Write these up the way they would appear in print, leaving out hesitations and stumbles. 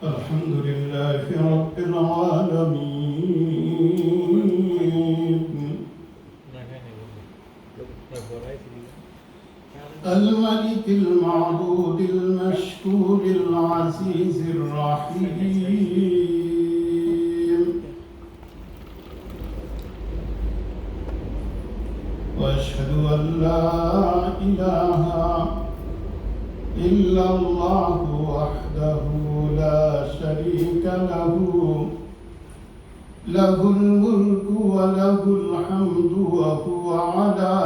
الحمد لله رب العالمين الملك المعبود المشكور العزيز الرحيم وأشهد أن لا إله إلا الله وحده لا شريك له له الملك وله الحمد وهو على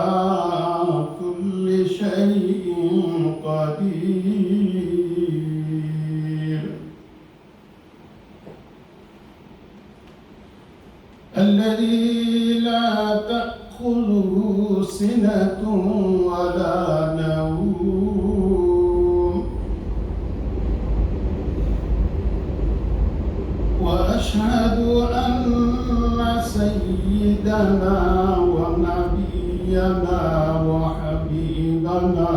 كل شيء قدير الذي لا تأخذه سنة ولا نوم وأشهد أن سيدنا ونبينا وحبيبنا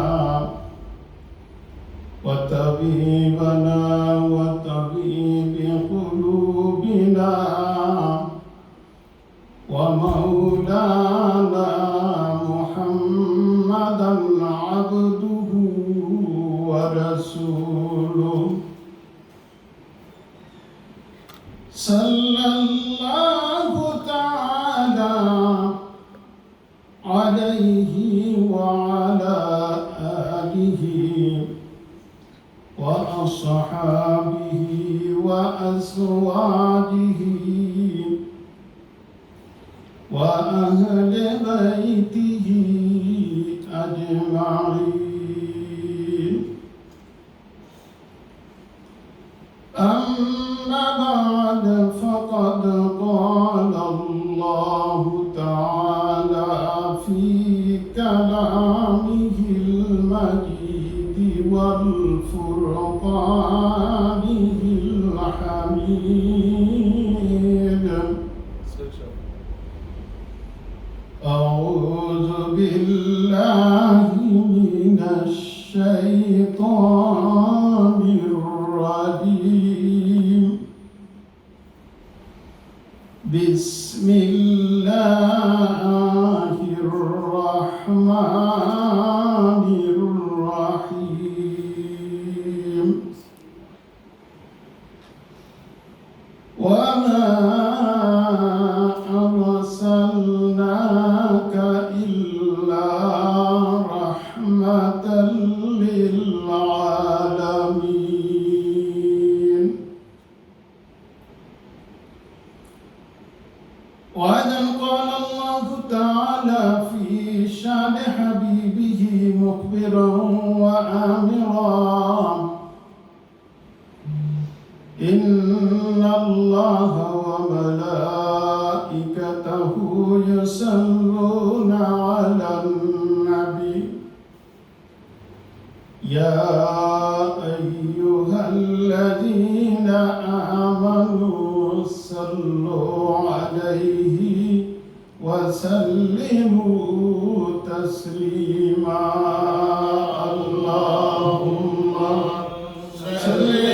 وطبيبنا وطبيب قلوبنا ومولانا محمدا عبده ورسوله صلى الله تعالى عليه وعلى آله وأصحابه وأزواجه وأهل بيته أجمعين أما بعد فقد قال الله تعالى في كلامه المجيد والفرقانه الحميد أعوذ بالله من الشيطان الرجيم بسم الله الرحمن الرحيم وما أرسلناك إلا رحمة للعالمين وأيضا قال الله تعالى في شأن حبيبه مخبرا وآمرا إن الله وملائكته يصلون على النبي يا أيها الذين آمنوا صلوا عليه وسلموا تسليما اللهم صل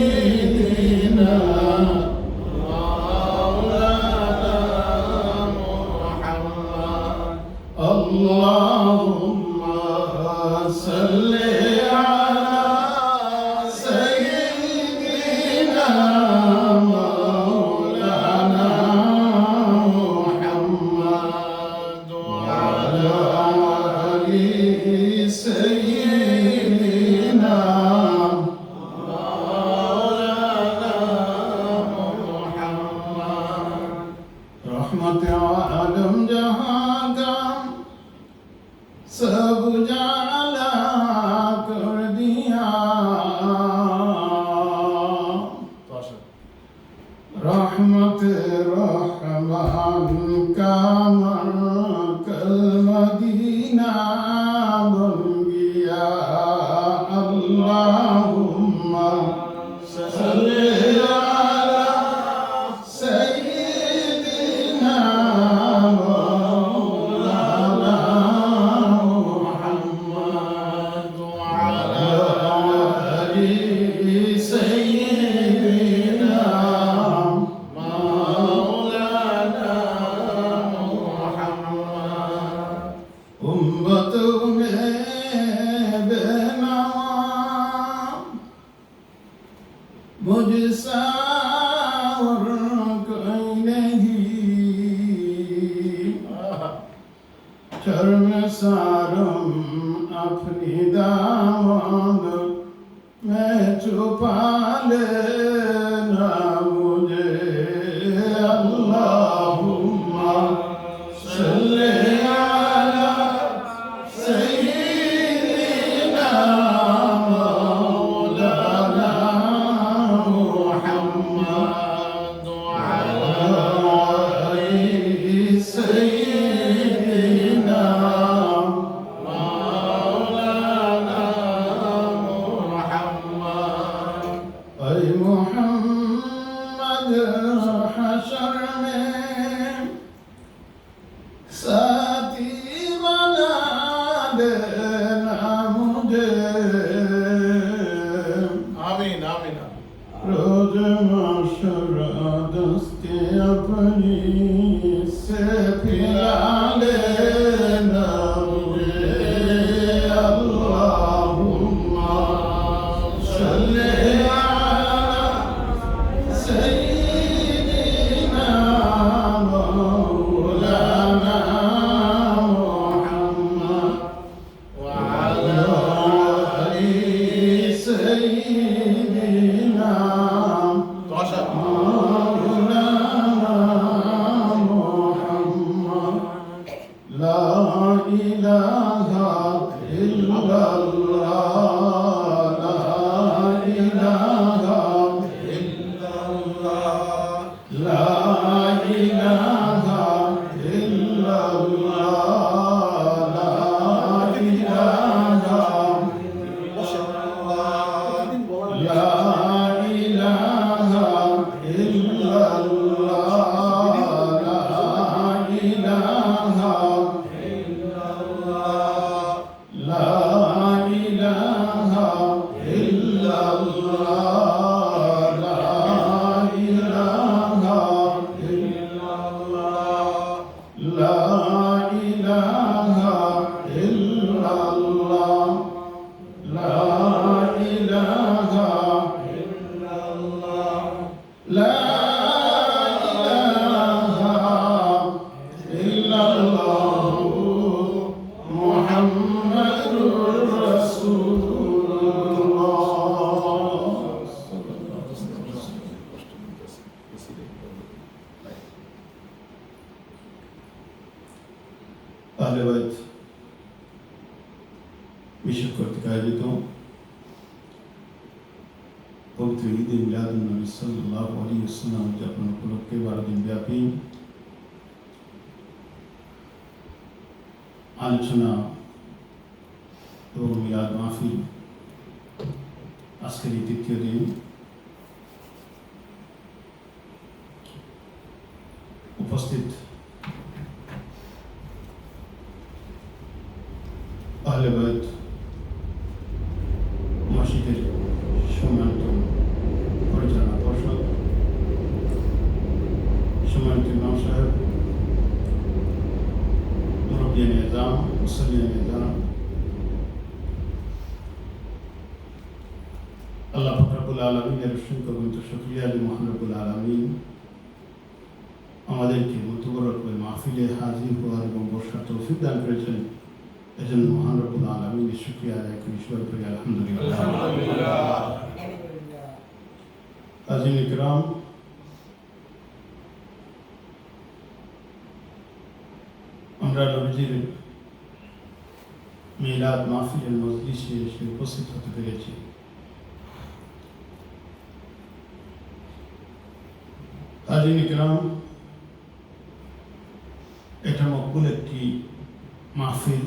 سيدنا مولانا محمد اللهم صل على سيدنا مولانا محمد وعلى آله سيدنا रहमत आलम जहां का सब जाला कर दिया रहमत रहमान का मरकज़ मदीना पाले ना मुझे अल्लाहुम्मा सल्ली अला सय्यिदिना मौलाना मुहम्मद व अला आलि सय्यिदिना मौलाना मुहम्मद। ऐ मुहम्मद हशर में साथी बना देना मुझे। आमीन आमीन। रोज महशर दस्ते अपनी से पिला लेना मुझे अल्लाहुम्मा सल्ली अला सय्यिदिना मौलाना मुहम्मद व अला आलि सय्यिदिना मौलाना मुहम्मद। ला इलाहा इल्लल्लाह ला इलाहा इल्लल्लाह ला इलाहा इल्लल्लाह ला इलाहा ला इलाहा इल्लल्लाह ला इलाहा ला इलाहा इल्लल्लाह ला इलाहा इल्लल्लाह ला इलाहा इल्लल्लाह ला इलाहा इल्लल्लाह ला इलाहा इल्लल्लाह मुहम्मदुर রাসূলুল্লাহ। আহলে বাইত মিশন কর্তৃক আয়োজিত পবিত্র ঈদে মিলাদুন নবী সাল্লাল্লাহু আলাইহি ওয়াসাল্লাম উদযাপন উপলক্ষে 12 দিন ব্যাপী আলোচনা এবং মিলাদ মাহফিল আজকের এই তৃতীয় দিন। উপস্থিত আহলে বাইত মসজিদের সম্মানিত পরিচালনা পর্ষদ, সম্মানিত ইমাম সাহেব, মুরব্বিয়ান নিজাম, মুসল্লিয়ান নিজাম, আল্লাহ পাক রব্বুল আলামিনের অসংখ্য শুকরিয়া যে মহান রব্বুল আলামিন আমাদেরকে মুতবরক ওই মাহফিলে হাজির হওয়ার এবং বসার তৌফিক দান করেছেন। এজন্য মহান রব্বুল আলামিনের শুকরিয়া আদায় করি, সবাই করি আলহামদুলিল্লাহ। হাজির ইকরাম, আমরা নবীজির মিলাদ মাহফিলের মজলিসে এসে উপস্থিত হতে পেরেছি। হাজির ইকরাম, এটা মকবুল একটি মাহফিল,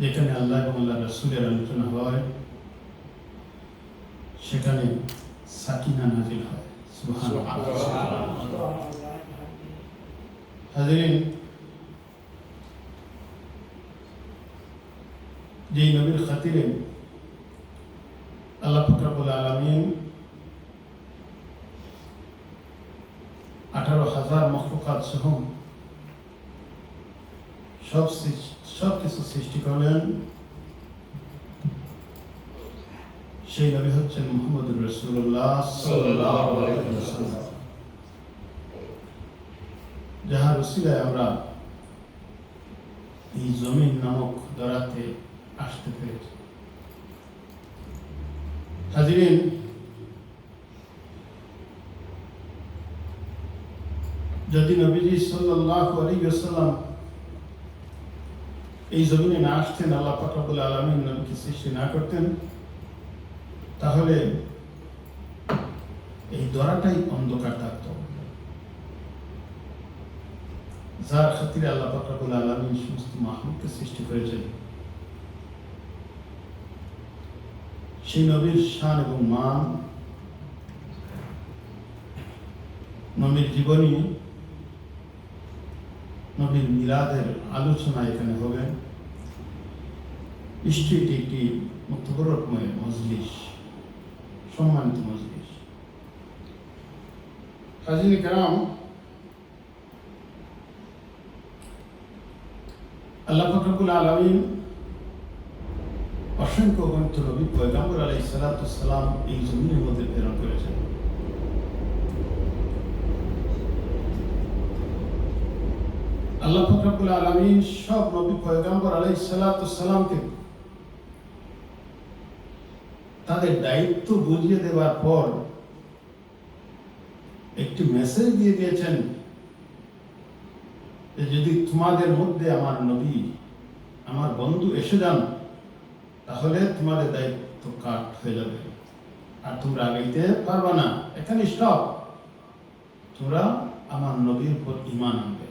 যেখানে আল্লাহ এবং আল্লাহ রাসূলের আলোচনা হয়, সেখানে সাকিনা নাজিল হয়। সুবহানাল্লাহ। হাজিরিন, যেই নবীর খাতিরে আল্লাহ পাক রব্বুল আলামিন 18,000 মখলুকাত সহ সব কিছু সৃষ্টি করলেন, সেই নবী হচ্ছেন মুহাম্মদুর রাসূলুল্লাহ সাল্লাল্লাহু আলাইহি ওয়াসাল্লাম, যাহার উসিলায় আমরা এই জমিন নামক দরাতে আসতে পেরেছি। হাজিরিন, যদি নবীজি সাল্লাল্লাহু আলাইহি ওয়াসাল্লাম এই জমিনে না আসতেন, আল্লাহ পাক রব্বুল আলামিন নবীকে সৃষ্টি না করতেন, তাহলে এই দরাটাই অন্ধকার থাকত। যার খাতিরে আল্লাহ পাক রব্বুল আলামিন সমস্ত মাখলুককে সৃষ্টি করেছেন, সেই নবীর শান এবং মান, নবীর জীবনী, নবীর মিলাদের আলোচনা এখানে হবে। নিশ্চয়ই এটি একটি মুক্তবরকময় মজলিস, সম্মানিত মজলিস। হাজির কারাম, আল্লাহ পাক রব্বুল আলামিন অসংখ্য অগণিত নবী পয়গম্বর আলাইহিস সালাতু ওয়াস সালাম এই জমিনের মধ্যে প্রেরণ করেছেন। আল্লাহ পাক রব্বুল আলামিন সব নবী পয়গম্বর আলাইহিস সালাতু ওয়াস সালামকে তাদের দায়িত্ব বুঝিয়ে দেওয়ার পর একটি মেসেজ দিয়ে দিয়েছেন যে যদি তোমাদের মধ্যে আমার নবী, আমার বন্ধু এসে যান, তাহলে তোমাদের দায়িত্ব কাট হয়ে যাবে, আর তোমরা আগাইতে পারবে না, এখানে স্টপ, তোমরা আমার নবীর উপর ঈমান আনবে।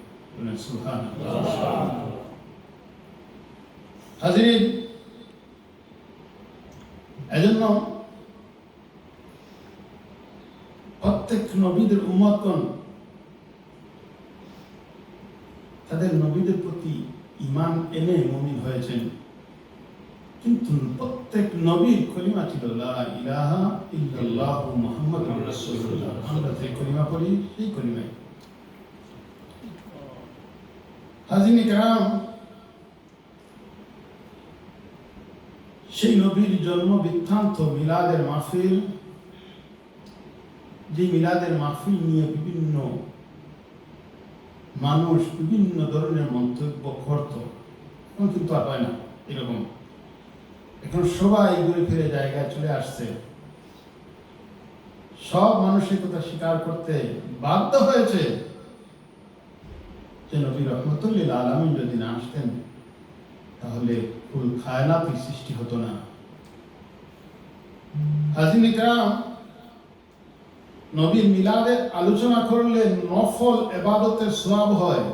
সুবহানাল্লাহ। হাজির, এজন্য প্রত্যেক নবীদের উম্মতগণ তাদের নবীদের প্রতি ঈমান এনে মুমিন হয়েছেন, কিন্তু প্রত্যেক নবীর কলিমা ছিল লা ইলাহা ইল্লাল্লাহু মুহাম্মাদুর রাসূলুল্লাহ। আমরা যে কলিমা পড়ি সেই কলিমাই। হাজির কিরাম, সেই নবীর জন্ম বৃত্তান্ত, মিলাদের মাহফিল, যে মিলাদের মাহফিল নিয়ে বিভিন্ন মানুষ বিভিন্ন ধরনের মন্তব্য করত, এখন কিন্তু আর হয় না এরকম। এখন সবাই ঘুরে ফিরে জায়গায় চলে আসছে, সব মানুষের কথা স্বীকার করতে বাধ্য হয়েছে যে নবী রহমতুল লিল আলামিন যদি না আসতেন, তাহলে কুল কায়নাতের সৃষ্টি হতো না। হাজির কিরাম, নবীর মিলাদের আলোচনা করলে নফল ইবাদতের সওয়াব হয়।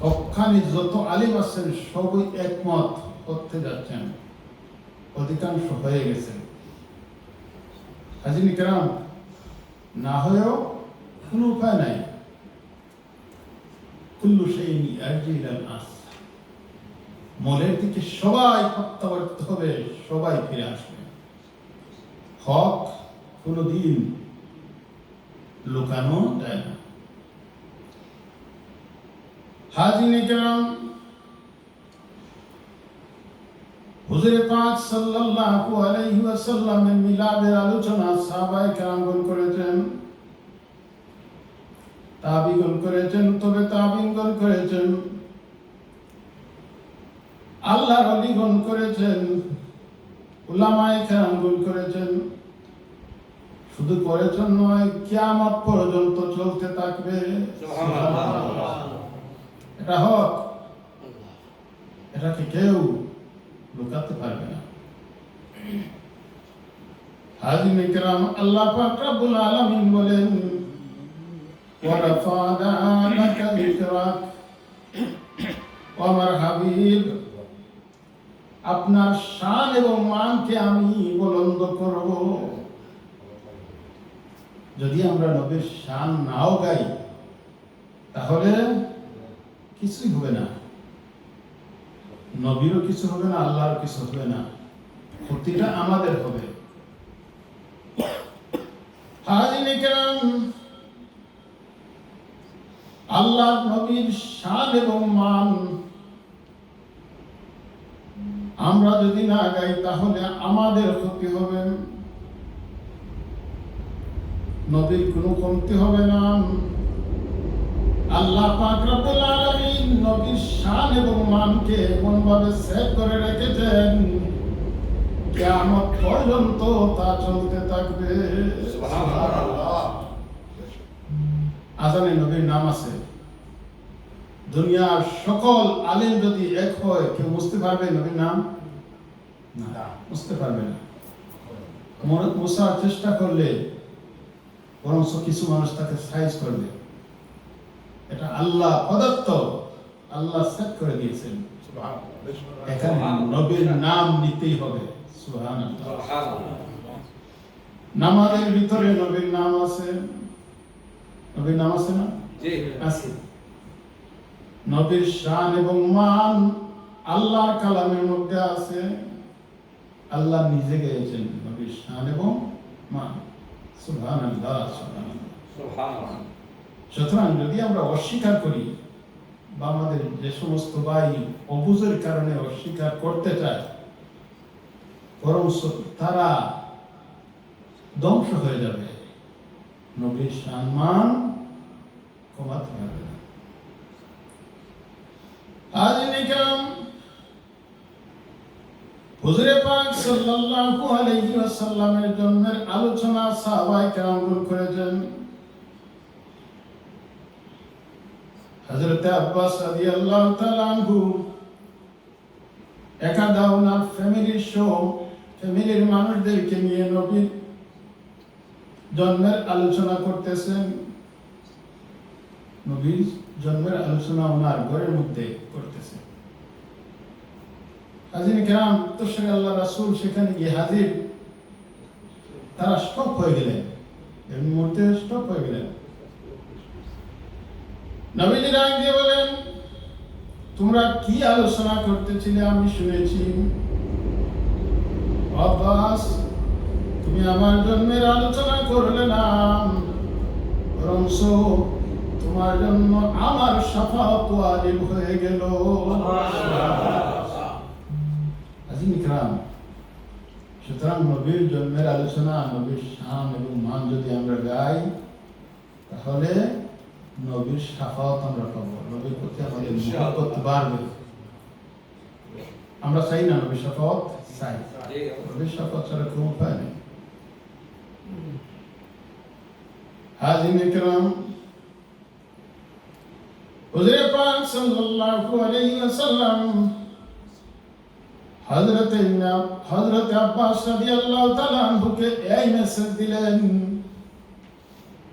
ওখানে যত আলিম আছেন সবই একমত করতে যাচ্ছেন, অধিকাংশ হয়ে গেছেন। হাজির কিরাম, না হয়েও কোনো উপায় নাই। কুল্লু শাইইন ইয়ারজি ইলাল আস, মূলের দিকে সবাই প্রত্যাবর্তিত হবে, সবাই ফিরে আসবে। হক কোনদিন লুকানো যায় না। হাজির কিরাম, হুজুর পাক সাল্লাল্লাহু আলাইহি ওয়াসাল্লামের মিলাদের আলোচনা সাহাবায়ে কেরামগণ করেছেন, তাবিগণ করেছেন, তবে তাবিগণ করেছেন, আল্লাহর ওলিগণ করেছেন, উলামায়ে কেরামগণ করেছেন। শুধু করেছেন নয়, কিয়ামত পর্যন্ত চলতে থাকবে। সুবহানাল্লাহ। এটা হক, এটাকে কেউ লুকাতে পারবে না। হাজির কিরাম, আল্লাহ পাক রব্বুল আলামিন বলেন, ওয়া রাফা'না লাকা যিকরাক, ও আমার হাবিব, আপনার শান এবং মানকে আমি বুলন্দ করব। যদি আমরা নবীর শান নাও গাই, তাহলে কিছুই হবে না, নবীরও কিছু হবে না, আল্লাহর কিছু হবে না, ক্ষতিটা আমাদের হবে। হাজির কিরাম, আল্লাহর নবীর শান এবং মান আমরা যদি না গাই, তাহলে আমাদের ক্ষতি হবে, নবীর কোনো কমতি হবে না। আল্লাহ পাক রব্বুল আলামিন নবীর শান এবং মানকে এমনভাবে সেভ করে রেখেছেন, কিয়ামত পর্যন্ত তা চলতে থাকবে। আজানে নবীর নাম আছে। দুনিয়ার সকল আলেম যদি এক হয়, কেউ বুঝতে পারবে নবীর নাম? না, বুঝতে পারবে না। মুসার চেষ্টা করলে বরং কিছু মানুষ তাকে সাইজ করবে। এটা আল্লাহ প্রদত্ত, আল্লাহ সেট করে দিয়েছেন। এখানে নবীর নাম নিতেই হবে। সুবহানাল্লাহ। নামাজের ভিতরে নবীর নাম আছে। নবীর নাম আছে না? জি আছে। নবীর শান এবং মান আল্লাহর কালামের মধ্যে আছে। আল্লাহ নিজে গেয়েছেন নবীর শান এবং মান। সুবহানাল্লাহ, সুবহানাল্লাহ। সুতরাং যদি আমরা অস্বীকার করি বা আমাদের যে সমস্ত ভাই অবুঝের কারণে অস্বীকার করতে চায়, বরং তারা ধ্বংস হয়ে যাবে। নবীর সম্মান কমাতে হবে না। হুজুরে পাক সাল্লাল্লাহু আলাইহি ওয়াসাল্লামের জন্মের আলোচনা সাহাবায়ে কেরাম করেছেন। হযরত আব্বাস রাদিয়াল্লাহু তাআলা আনহু একাদা ওনার ফ্যামিলির মানুষদেরকে নিয়ে নবীর জন্মের আলোচনা করতেছেন। নবীর জন্মের আলোচনা ওনার ঘরের মধ্যে করতেছেন। হাজির কেরাম দর্শক, আল্লাহ রাসূল সেখানে গিয়ে হাজির। তারা স্টপ হয়ে গেলেন, এর মুহূর্তে স্টপ হয়ে গেলেন। নবীজি ডাক দিয়ে বলেন, তোমরা কি আলোচনা করতেছিলে আমি শুনেছি। আব্বাস, তুমি আমার জন্মের আলোচনা করলে না, বরং তোমার জন্য আমার শাফাআত ওয়াজিব হয়ে গেল। সুতরাং নবীর জন্মের আলোচনা, নবীর শান এবং মান যদি আমরা গাই, তাহলে নবীর শাফাআত আমরা পাবো। নবীর প্রতি আমাদের মহব্বত বাড়বে। আমরা চাই না নবীর শাফাআত? চাই। নবীর শাফাআত ছাড়া কোনো উপায় নেই। হাজির ইকরাম, হুজুরে পাক সাল্লাল্লাহু আলাইহি ওয়াসাল্লাম হযরত আব্বাস রাদিয়াল্লাহু তাআলা আনহুকে এই মেসেজ দিলেন।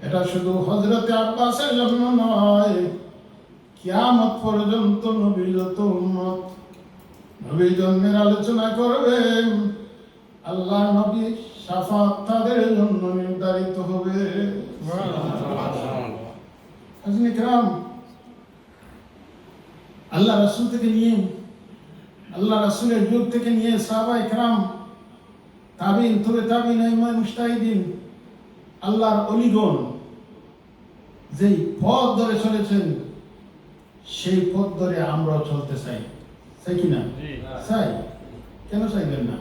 এটা শুধু হযরত আব্বাসের জন্য নয়, কিয়ামত পর্যন্ত নবীর যত উম্মত নবীর জন্মের আলোচনা করবে, আল্লাহ নবীর শাফাআত তাদের জন্য নির্ধারিত হবে। হাজির ইকরাম, আল্লাহ রাসূল থেকে নিয়ে, আল্লাহ রাসূলের যুগ থেকে নিয়ে সাহাবায়ে কেরাম, তাবিঈন, তবে তাবিঈন, ইমাম মুজতাহিদিন, আল্লাহর ওলিগণ যেই পথ ধরে চলেছেন, সেই পথ ধরে আমরাও চলতে চাই। চাই কি না? চাই। কেন চাইবেন না?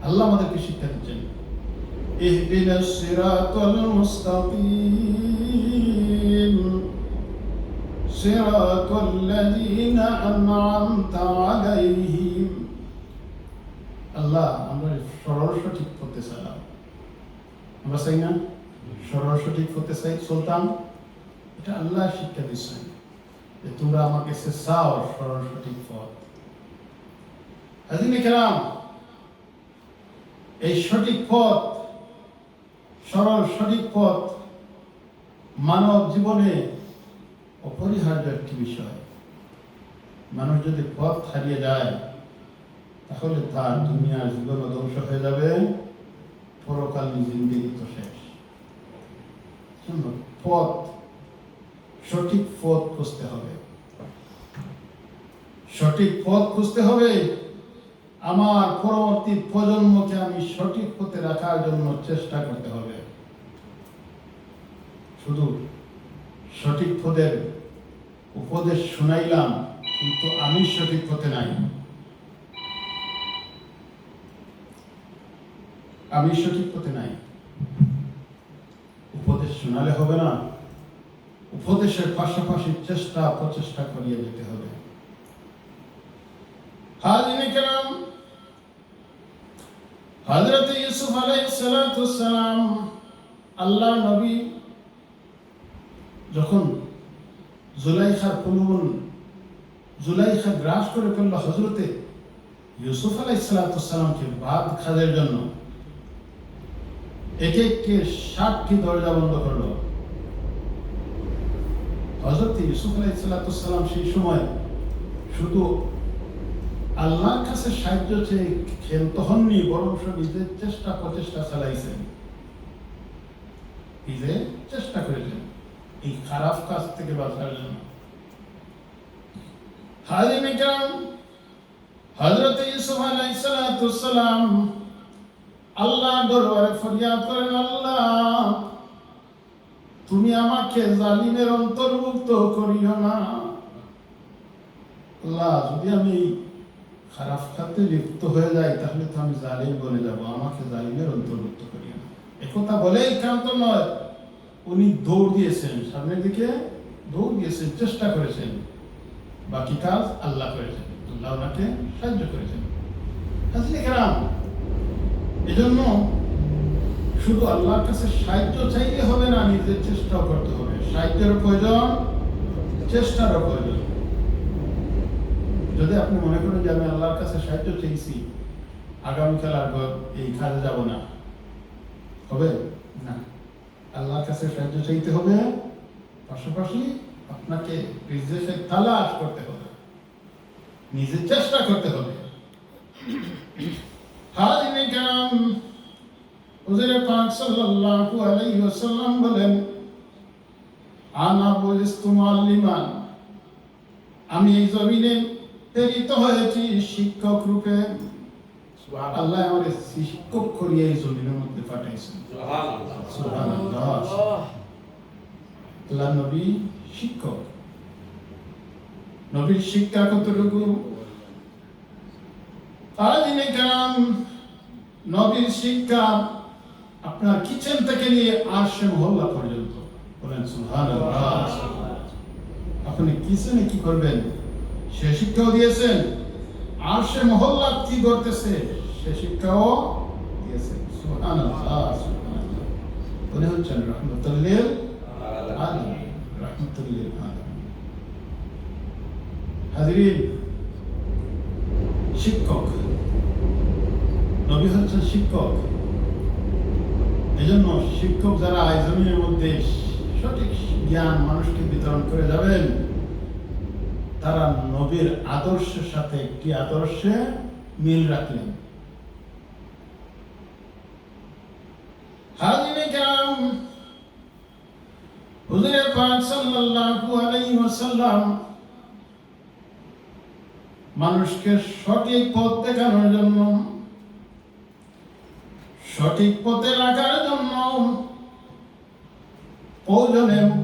আল্লাহ আমাদেরকে শিক্ষা দিচ্ছেন, ইহদিনাস সিরাতাল মুস্তাকিম সিরাতাল লাযিনা আন'আমতা আলাইহিম। আল্লাহ আমরা সরল সঠিক পথে চালাও। আমরা চাই না সরল সঠিক পথে চাই, সুলতান? এটা আল্লাহ শিক্ষা দিচ্ছেন যে তোমরা আমার কাছে চাও সরল সঠিক পথ। হাজির কেরাম, এই সঠিক পথ, সরল সঠিক পথ মানব জীবনে অপরিহার্য একটি বিষয়। মানুষ যদি পথ হারিয়ে যায়, তাহলে তার দুনিয়ার জীবন ধ্বংস হয়ে যাবে, পরকালীন জিন্দেগি তো শেষ। পথ, সঠিক পথ খুঁজতে হবে, সঠিক পথ খুঁজতে হবে। আমার পরবর্তী প্রজন্মকে আমি সঠিক পথে রাখার জন্য চেষ্টা করতে হবে। শুধু সঠিক পথের উপদেশ শুনাইলাম, কিন্তু আমি সঠিক পথে নাই, আমি সঠিক পথে নাই। উপদেশ শোনালে হবে না, উপদেশের পাশাপাশি প্রচেষ্টা করিয়ে যেতে হবে। হাজির কেরাম, হযরত ইউসুফ আলাইহিস সালাতু ওয়াস সালাম আল্লাহ নবী যখন জুলাইখা গ্রাস করে ফেলল হযরতে ইউসুফ আলাইহিস সালাতু ওয়াস সালামকে ভাত খাওয়ার জন্য এক একটি 7টি দরজা বন্ধ করলো। হযরত ইউসুফ আলাইহিস সালাতু ওয়াস সালাম সেই সময় শুধু আল্লাহর কাছে সাহায্য চেয়ে ক্ষান্ত হননি, বরং নিজের প্রচেষ্টা চালাইছেন, নিজে চেষ্টা করেছেন এই খারাপ কাজ থেকে বাঁচার জন্য। হাজিরিন কিরাম, হযরত ইউসুফ আলাইহিস সালাতু ওয়াস সালাম আল্লাহর দরবারে ফরিয়াদ করেন, আল্লাহ তুমি আমাকে জালিমের অন্তর্ভুক্ত করিও না। আল্লাহ, যদি আমি খারাপ কাজে লিপ্ত হয়ে যাই তাহলে তো আমি জালিম বনে যাব, আমাকে জালিমের অন্তর্ভুক্ত করিও না। একথা বলেই ক্ষান্ত নয়, উনি দৌড় দিয়েছেন, সামনের দিকে দৌড় দিয়েছেন, চেষ্টা করেছেন, বাকি কাজ আল্লাহ করেছেন, আল্লাহ ওনাকে সাহায্য করেছেন। হাজিরিন কিরাম, এজন্য শুধু আল্লাহর কাছে সাহায্য চাইলে হবে না, নিজের চেষ্টাও করতে হবে। সাহায্যের প্রয়োজন, চেষ্টারও প্রয়োজন। যদি আপনি মনে করেন যে আমি আল্লাহর কাছে সাহায্য চেয়েছি, আগামীকাল আর এই কাজে যাব না, হবে না। আল্লাহর কাছে সাহায্য চাইতে হবে, পাশাপাশি আপনাকে রিজিকের তালাশ করতে হবে, নিজের চেষ্টা করতে হবে। হাজিরিন কিরাম, হুজুর পাক সাল্লাল্লাহু আলাইহি ওয়াসাল্লাম বলেন, আনা বুইস্তু মুআল্লিমান, আমি এই জমিনে প্রেরিত হয়েছি শিক্ষক রূপে। আল্লাহ আমাকে শিক্ষক করিয়ে এই জমিনের মধ্যে পাঠাইছেন। সুবহানাল্লাহ। আল্লাহ নবী শিক্ষক, নবীর শিক্ষা কতটুকু? হাজিরিন কিরাম, নবীর শিক্ষা আপনার কিচেন থেকে নিয়ে আরশে মহল্লা পর্যন্ত। বলেন সুবহানাল্লাহ। আপনি কিচেনে কি করবেন সে শিক্ষাও দিয়েছেন, আরশে মহল্লা কি করতেছে সে শিক্ষাও দিয়েছেন। সুবহানাল্লাহ, সুবহানাল্লাহ। উনি হচ্ছেন রাহমাতুল লিল আলামিন, রাহমাতুল লিল আলামিন। হাজিরিন, শিক্ষক, নবী হচ্ছেন শিক্ষক। এজন্য শিক্ষক যারা এই জমিনের মধ্যে সঠিক জ্ঞান মানুষকে বিতরণ করে যাবেন, তারা নবীর আদর্শের সাথে একটি আদর্শে মিল রাখলেন। হাজিরিন কিরাম, হুজুর পাক সাল্লাল্লাহু আলাইহি ওয়াসাল্লাম মানুষকে সঠিক পথ দেখানোর জন্য, সঠিক পথে রাখার জন্য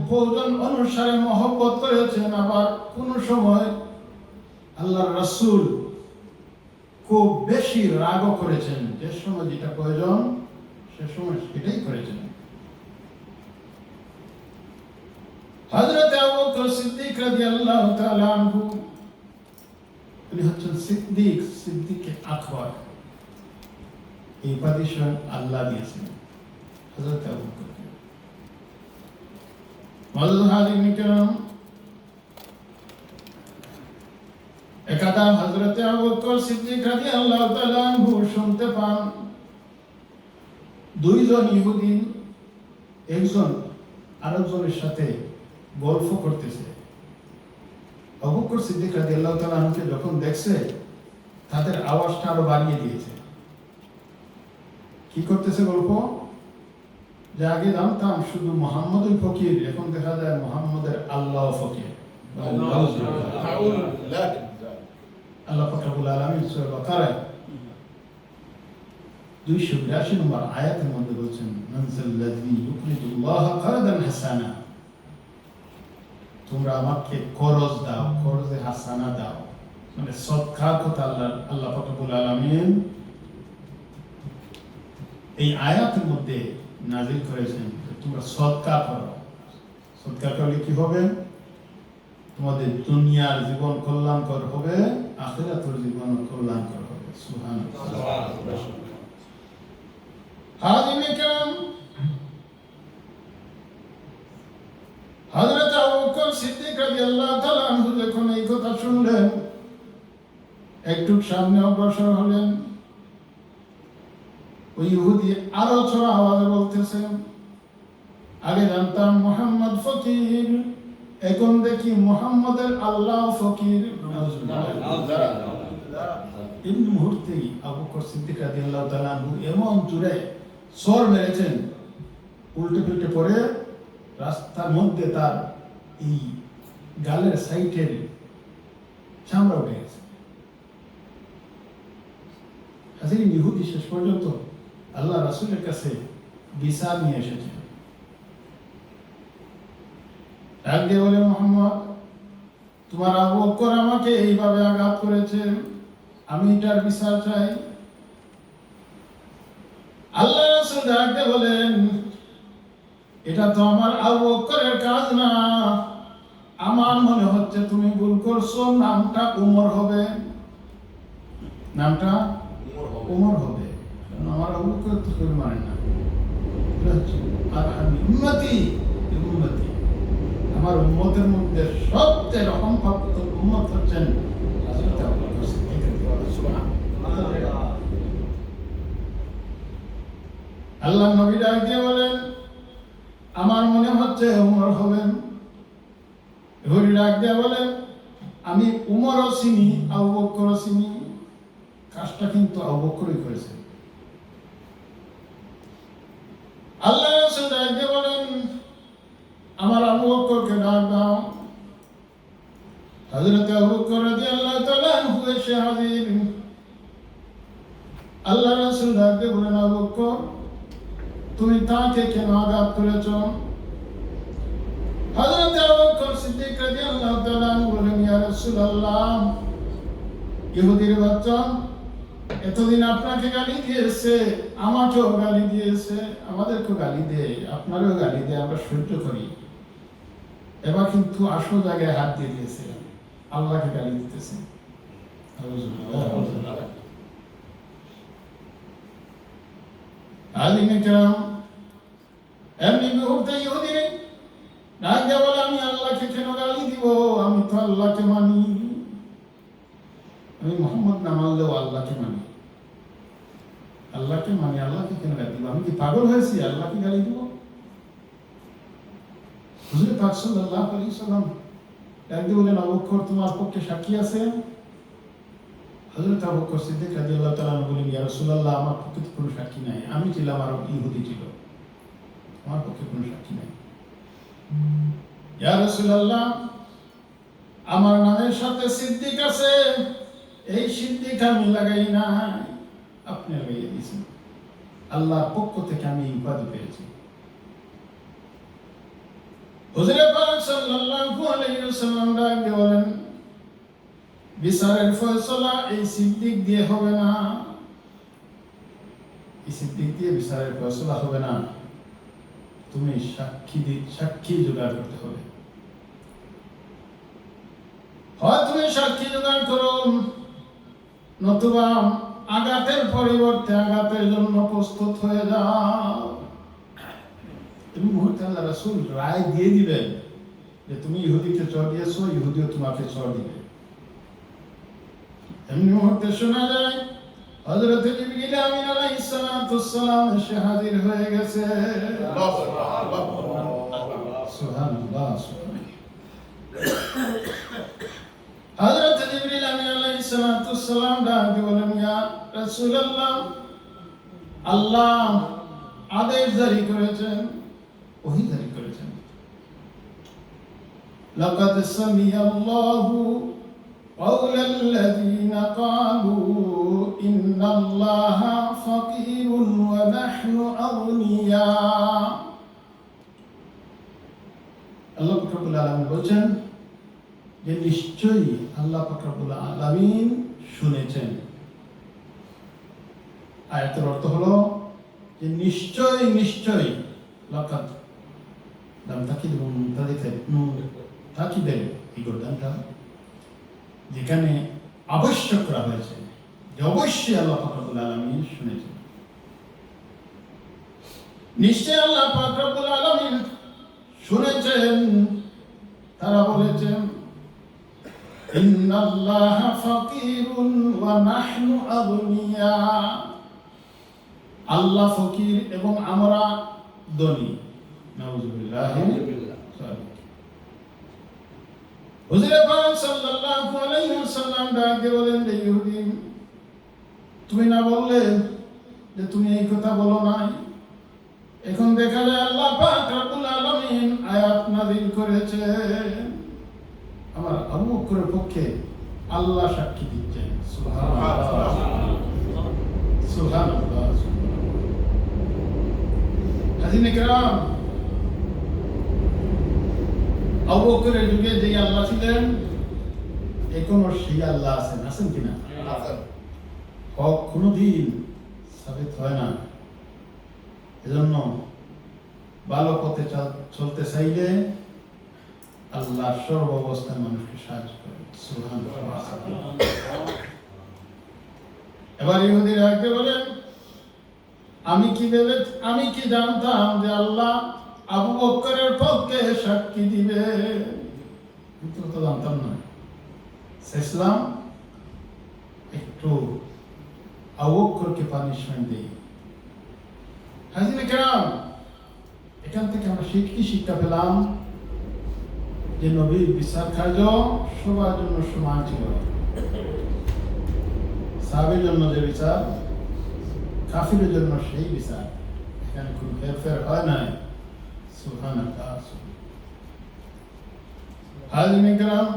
প্রয়োজন অনুসারে মহব্বত করেছেন। আবার কোন সময় আল্লাহর রাসূল খুব বেশি রাগও করেছেন, যে সময় যেটা প্রয়োজন সে সময় সেটাই করেছেন। হযরত আবু বকর সিদ্দিক রাদিয়াল্লাহু তাআলা আনহু, তিনি হচ্ছেন সিদ্দিকে আকবর। এই উপাধি স্বয়ং আল্লাহ দিয়েছেন হযরত আবু বকরকে। হাজিরিন কিরাম, একদা হযরত আবু বকর সিদ্দিক রাদিয়াল্লাহু তাআলা আনহু শুনতে পান দুইজন ইহুদি একজন আরেকজনের সাথে গল্প করতেছে। আবু বকর সিদ্দিক রাদিয়াল্লাহু তাআলা আনহুকে যখন দেখছে, তাদের আওয়াজটা আরো বাড়িয়ে দিয়েছে। কি করতেছে গল্প? যে আগে জানতাম শুধু মুহাম্মদই ফকির, এখন দেখা যায় মুহাম্মদের আল্লাহ ফকির। আল্লাহ পাক রব্বুল আলামিন সূরা বাকারায় 282 নম্বর আয়াতের মধ্যে বলছেন, মানজাল্লাযী ইউকরিদুল্লাহ কারদান হাসানা, তোমরা আমাকে করজ দাও, করজে হাসানা দাও, মানে সদকার কথা আল্লাহ পাক রব্বুল আলামিন এই আয়াতের মধ্যে নাযিল করেছেন। তোমরা সদকা করো, সদকা করলে কি হবে? তোমাদের দুনিয়ার জীবন কল্যাণকর হবে, আখিরাতের জীবন কল্যাণকর হবে। সুবহানাল্লাহ। হাজির কেরাম, হযরত আবু বকর সিদ্দিক রাদিয়াল্লাহু তাআলা আনহু যখন এই কথা শুনলেন, একটু সামনে অগ্রসর হলেন। ওই ইহুদি আরো ছোড়া আওয়াজে বলতেছে, আগে জানতাম মুহাম্মদ ফকির, এখন দেখি মুহাম্মদের আল্লাহ ফকির। এই মুহূর্তেই আবু বকর সিদ্দিক রাদিয়াল্লাহু তাআলা আনহু এমন জোরে সর মেরেছেন, উল্টে পিল্টে পড়ে রাস্তার মধ্যে তার এই গালের সাইডের চামড়া উঠে গেছে। হাজির ইহুদি শেষ পর্যন্ত আল্লাহ রাসূলের কাছে বিচার নিয়ে এসেছে। আগে বলে, মুহাম্মদ, তোমার আবু বকর আমাকে এইভাবে আঘাত করেছে, আমি এটার বিচার চাই। আল্লাহ রাসূল ডাকতে বলেন, এটা তো আমার আবু বকরের কাজ না, আমার মনে হচ্ছে তুমি ভুল করছো, নামটা উমর হবে, নামটা উমর হবে। আমার আবু বকর তো কেউ মানে না, আর আমি উম্মতি, উম্মতি, আমার উম্মতের মধ্যে সবচেয়ে রহমপ্রাপ্ত উম্মত হচ্ছেন হযরত আবু বকর সিদ্দিক রাদিয়াল্লাহু সুবহানাল্লাহ। আল্লাহ নবী ডাক দিয়ে বলেন, আমার মনে হচ্ছে উমর হবেন। ইহুদি ডাক দিয়ে বলেন, আমি উমরও চিনি, আবু বকরও চিনি, কাজটা কিন্তু আবু বকরই করেছে। আল্লাহ রাসূল ডাক দিয়ে বলেন, আমার আবু বকরকে ডাক দাও। হযরত আবু বকর রাদিয়াল্লাহু তাআলা আনহু এসে হাজির। আল্লাহ রাসূল ডাক দিয়ে বলেন, আবু বকর, তুমি তাকে কেন আঘাত করেছ? হযরত আবু বকর সিদ্দিক রাদিয়াল্লাহু তাআলা আনহু বলেন, ইয়া রাসূলুল্লাহ, ইহুদির বাচ্চা এতদিন আপনাকে গালি দিয়েছে, আমাকেও গালি দিয়েছে, আমাদেরকেও গালি দেয়, আপনারও গালি দেয়, আমরা সহ্য করি। এবার কিন্তু আসল জায়গায় হাত দিয়ে দিয়েছে, আল্লাহকে গালি দিতেছে। আলিমে কেরাম এমনি মুহূর্তে ইহুদি ডাক দিয়ে বলে, আমি আল্লাহকে কেন গালি দিব? আমি তো আল্লাহকে মানি, আমি মুহাম্মদ না মানলেও আল্লাহকে মানি, আল্লাহকে মানি, আল্লাহকে কেন গালি দিব? আমি কি পাগল হয়েছি আল্লাহকে গালি দিব? হুজুর পাক সাল্লাল্লাহু আলাইহি ওয়াসাল্লাম ডাক দিয়ে বলেন, আবু বকর, তোমার পক্ষে সাক্ষী আছে? হযরত আবু বকর সিদ্দিক রাদিয়াল্লাহু তাআলা বলেন, ইয়া রাসূলুল্লাহ, আমার পক্ষে তো কোনো সাক্ষী নাই, আমি ছিলাম আর ইহুদি ছিল, আমার পক্ষে কোনো সাক্ষী নাই। ইয়া রাসূলুল্লাহ, আমার নামের সাথে সিদ্দিক আছে, এই সিদ্দিক আমি লাগাই নাই, আপনি লাগাইয়া দিয়েছেন, আল্লাহর পক্ষ থেকে আমি এই উপাধি পেয়েছি। হুজুর পাক সাল্লাল্লাহু আলাইহি ওয়াসাল্লাম ডাক দিয়ে বলেন, বিচারের ফয়সালা এই সিদ্দিক দিয়ে হবে না, এই সিদ্দিক দিয়ে বিচারের ফয়সালা হবে না, তুমি সাক্ষী জোগাড় করতে হবে। হয় তুমি সাক্ষী জোগাড় করো, নতুবা আঘাতের পরিবর্তে আঘাতের জন্য প্রস্তুত হয়ে যাও। তুমি মুহূর্তে আল্লাহ রাসূল রায় দিয়ে দিবেন যে তুমি ইহুদিকে চড় দিয়েছো, ইহুদিও তোমাকে চড় দিবে। এমনি মুহূর্তে শোনা যায় হযরত জিবরিল আমিন আলাইহিস সালাম এসে হাজির হয়ে গেছে। সুবহানাল্লাহ, সুবহানাল্লাহ। হযরত জিবরিল আমিন আলাইহিস সালাম ডাক দিয়ে বলেন, ইয়া রাসূলুল্লাহ, আল্লাহ আদেশ জারি করেছেন, ওহী জারি করেছেন। লাকাদ সামিআল্লাহু কাওলাল্লাযীনা ক্বালু ইন্নাল্লাহা ফাকীরুন ওয়া নাহনু আগনিয়া। আল্লাহ পাক রব্বুল আলামিন বলেন যে নিশ্চয়ই আল্লাহ পাক রব্বুল আলামিন শুনেছেন। আয়াতের অর্থ হলো যে নিশ্চয়ই, নিশ্চয়ই, লাকাদ দাম তাকিদ মুনতাদিতে তাকিদের এই গোদানটা যেখানে আবশ্যক করা হয়েছে যে অবশ্যই আল্লাহ পাক রব্বুল আলামিন শুনেছেন। নিশ্চয় আল্লাহ পাক রব্বুল আলামিন শুনেছেন, তারা বলেছেন ইন্নাল্লাহা ফাকিরুন ওয়া নাহনু আগনিয়া, আল্লাহ ফকির এবং আমরা ধনী। নাউযুবিল্লাহ। হুজুর পাক সাল্লাল্লাহু আলাইহি ওয়াসাল্লাম ডাকে বলেন, ইহুদি তুমি না বললে যে তুমি এই কথা বলো নাই? এখন দেখা যায় আল্লাহ পাক রব্বুল আলামিন আয়াত নাযিল করেছে, আমার আবু বকরের পক্ষে আল্লাহ সাক্ষী দিচ্ছেন। সুবহানাল্লাহ সুবহানাল্লাহ। হাজির کرام, আবু বকরের যুগে যে আল্লাহ ছিলেন এখনো সেই আল্লাহ আছেন কিনা? হক কোনোদিন সাবিত হয় না। এজন্য ভালো পথে চলতে চাইলে আল্লাহ সর্বাবস্থায় মানুষকে সাহায্য করে। সুবহানাল্লাহ। এবার ইহুদিরা আগে বলেন, আমি কি জানতাম যে আল্লাহ আবু বকরের পক্ষে সাক্ষী দিবে? কিন্তু তো জানতাম না। ইসলাম একটু আবু বকরকে পানিশমেন্ট দেই। হাজির کرام, এখান থেকে আমরা কি শিক্ষা পেলাম? যে নবীর বিচার কার্য সবার জন্য সমান ছিল। সাহাবীর জন্য যে বিচার, কাফিরের জন্য সেই বিচার, এখানে কোনো হেরফের হয় নাই। সুবহানাল্লাহ। হাজির کرام,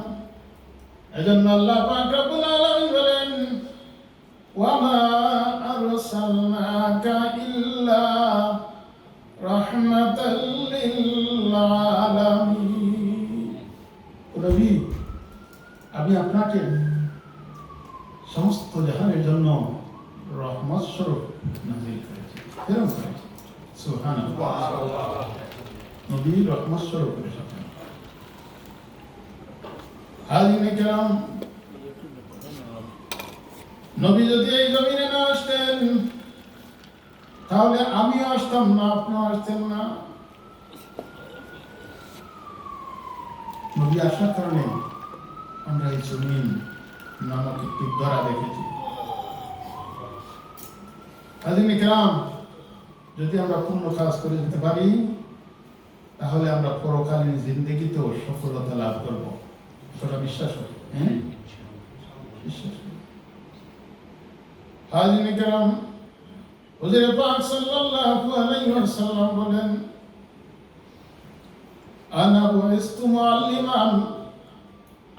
এজন্য আল্লাহ পাক রব্বুল আলামিন বলেন, ওয়ামা আরসালনাকা ইল্লা রাহমাতাল লিল আলামিন। নবী, আমি আপনাকে সমস্ত জাহানের জন্য রহমত স্বরূপ নাযিল করেছি, প্রেরণ করেছি। সুবহানাল্লাহ। নবী রহমত স্বরূপ এসেছেন। হাজির کرام, নবী যদি এই জমিনে না আসতেন তাহলে আমিও আসতাম না, আপনিও আসতেন না। নবী আসার কারণে আমরা এই জমিন নামক একটি দ্বারা দেখেছি। হাজির کرام, যদি আমরা পূর্ণ কাজ করে যেতে পারি তাহলে আমরা পরকালীন জিন্দেগিতেও সফলতা লাভ করব। সেটা বিশ্বাস করি। বিশ্বাস করি। হাজির کرام, হুজুর পাক সাল্লাল্লাহু আলাইহি ওয়াসাল্লাম বলেন, আনা বুইস্তু মুআল্লিমান,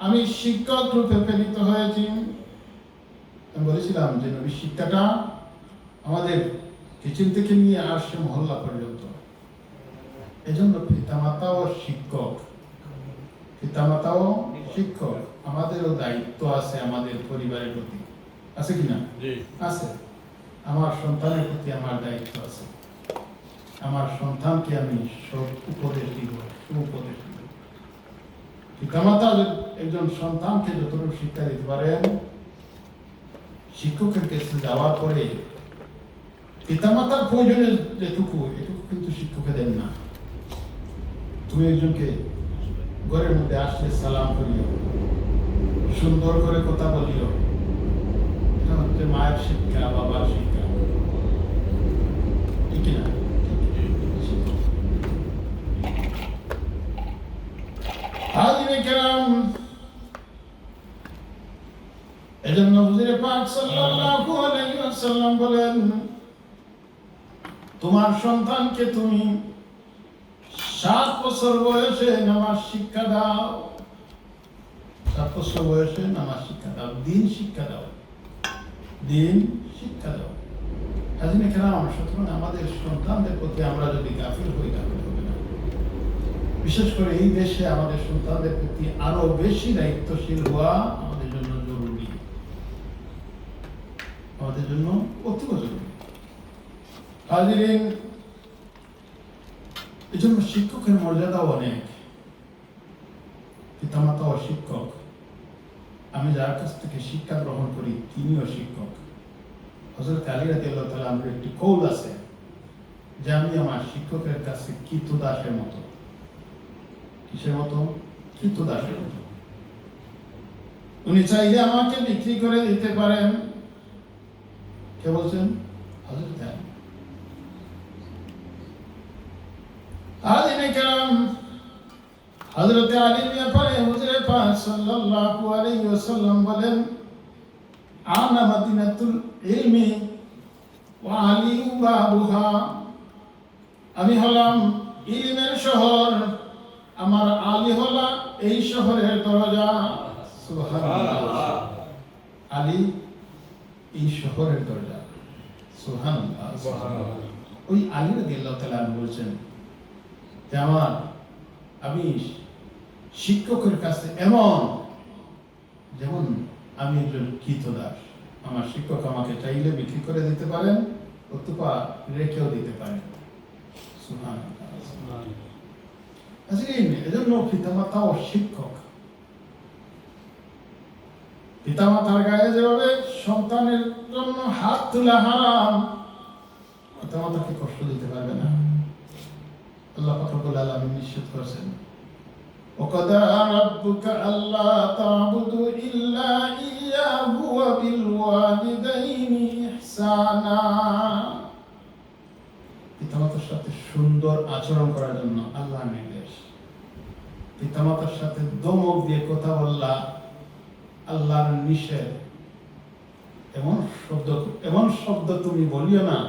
আমি শিক্ষক রূপে প্রেরিত হয়েছি। আমি বলেছিলাম যে নবীর শিক্ষাটা আমাদের কিচেন থেকে নিয়ে আসছে মহল্লা পর্যন্ত। এজন্য পিতামাতাও শিক্ষক, আমাদেরও দায়িত্ব আছে আমাদের পরিবারের প্রতি। আছে কিনা? আছে। আমার সন্তানের প্রতি আমার দায়িত্ব আছে। আমার সন্তানকে আমি সৎ উপদেশ দিব, সুপদেশ দিব। পিতামাতা একজন সন্তানকে যতটুকু শিক্ষা দিতে পারেন, শিক্ষকের কাছে যাওয়ার পরে পিতামাতার প্রয়োজনে যেটুকু, এটুকু কিন্তু শিক্ষকে দেন না। তুমি একজনকে ঘরের মধ্যে আসলে সালাম করিও, সুন্দর করে কথা বলিও। এটা হচ্ছে মায়ের শিক্ষা, বাবার শিক্ষা। ঠিক না? হাজির کرام, এজন্য হুজুর পাক সাল্লাল্লাহু আলাইহি ওয়াসাল্লাম বলেন, তোমার সন্তানকে তুমি 7 বছর বয়সে নামাজ শিক্ষা দাও। 7 বছর বয়সে নামাজ শিক্ষা দাও, দিন শিক্ষা দাও, দিন শিক্ষা দাও। হাজির کرام, সুতরাং আমাদের সন্তানদের প্রতি আমরা যদি গাফিল হই তাহলে হবে না। বিশেষ করে এই দেশে আমাদের সন্তানদের প্রতি আরো বেশি দায়িত্বশীল হওয়া আমাদের জন্য জরুরি, আমাদের জন্য অতীব জরুরি। হাজিরিন, এই জন্য শিক্ষকের মর্যাদাও অনেক। পিতামাতা ও শিক্ষক, আমি যার কাছ থেকে শিক্ষা গ্রহণ করি তিনিও শিক্ষক। হযরত আলী রাদিয়াল্লাহু তাআলা আমাদের একটি কৌল আছে, যে আমি আমার শিক্ষকের কাছে কৃতদাসের মতো। কিসের মতো? কৃতদাসের মতো। উনি চাইলে আমাকে বিক্রি করে দিতে পারেন। কে বলছেন? হযরত আলী। আলিমে কেরাম হযরত আলীর ব্যাপারে হুজুরে পাক সাল্লাল্লাহু আলাইহি ওয়াসাল্লাম বলেন, আনা মাদিনাতুল ইলমি ওয়া আলী বাবুহা। আমি হলাম ইলমের শহর, আমার আলী হলো এই শহরের দরজা। সুবহানাল্লাহ। আলী এই শহরের দরজা। সুবহানাল্লাহ। ওই আলী রাদিয়াল্লাহু তাআলা বলছেন যে আমি শিক্ষকের কাছে এমন যেমন আমি একজন কৃতদাস। আমার শিক্ষক আমাকে চাইলে বিক্রি করে দিতে পারেন, অথবা রেখেও দিতে পারেন। সুবহানাল্লাহ। এজন্য পিতামাতা ও শিক্ষক, পিতামাতার গায়ে যেভাবে সন্তানের জন্য হাত তোলা হারাম, পিতামাতাকে কষ্ট দিতে পারবে না। আল্লাহ পাক রব্বুল আলামিন নিষেধ করেছেন, ওয়াকাদা রাব্বুকা আল্লা তা'বুদু ইল্লা ইয়্যাহু ওয়া বিল ওয়ালিদাইনি ইহসানা। পিতামাতার সাথে সুন্দর আচরণ করার জন্য আল্লাহর নির্দেশ। পিতামাতার সাথে দমক দিয়ে কথা বললা আল্লাহর নিষেধ। এমন শব্দ তুমি বলিও না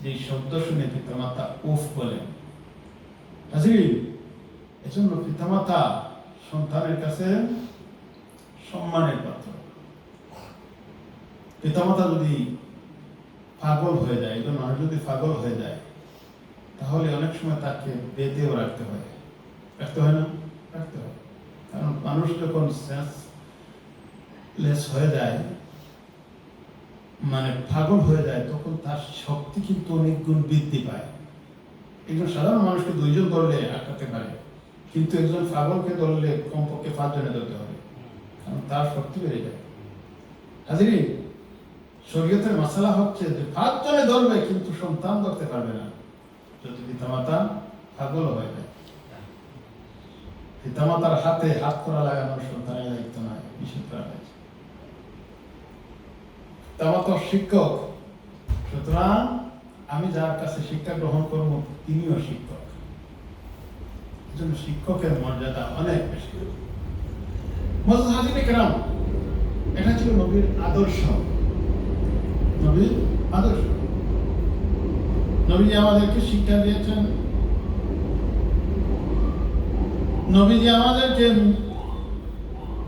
যে শব্দ শুনে পিতামাতা উফ বলেন। হাজির, এজন্য পিতামাতা সন্তানের কাছে সম্মানের পাত্র। পিতামাতা যদি পাগল হয়ে যায়, একজন মানুষ যদি পাগল হয়ে যায়, তাহলে অনেক সময় তাকে বেঁধেও রাখতে হয়। রাখতে হয় না? রাখতে হয়। কারণ মানুষ যখন সেন্সলেস হয়ে যায়, মানে পাগল হয়ে যায়, তখন তার শক্তি কিন্তু অনেক গুণ বৃদ্ধি পায়। একজন সাধারণ মানুষকে 2 জন ধরলে আটকাতে পারে, কিন্তু একজন পাগলকে ধরলে কমপক্ষে 5 জনে ধরতে হবে, কারণ তার শক্তি বেড়ে যায়। হাজিরিন, শরীয়তের মাসালা হচ্ছে যে 5 জনে ধরবে কিন্তু সন্তান ধরতে পারবে না যদি পিতামাতা পাগল হয়ে যায়। পিতামাতার হাতে হাত করা লাগানোর সন্তানের দায়িত্ব নয়, নিষেধ করা হয়েছে। পিতামাতা শিক্ষক, সুতরাং আমি যার কাছে শিক্ষা গ্রহণ করব তিনিও শিক্ষক। এজন্য শিক্ষকের মর্যাদা অনেক বেশি। মুআজ্জিজ হাজিরিন কিরাম, এটা ছিল নবীর আদর্শ। নবীর আদর্শ। নবীজি আমাদেরকে শিক্ষা দিয়েছেন। নবীজি আমাদেরকে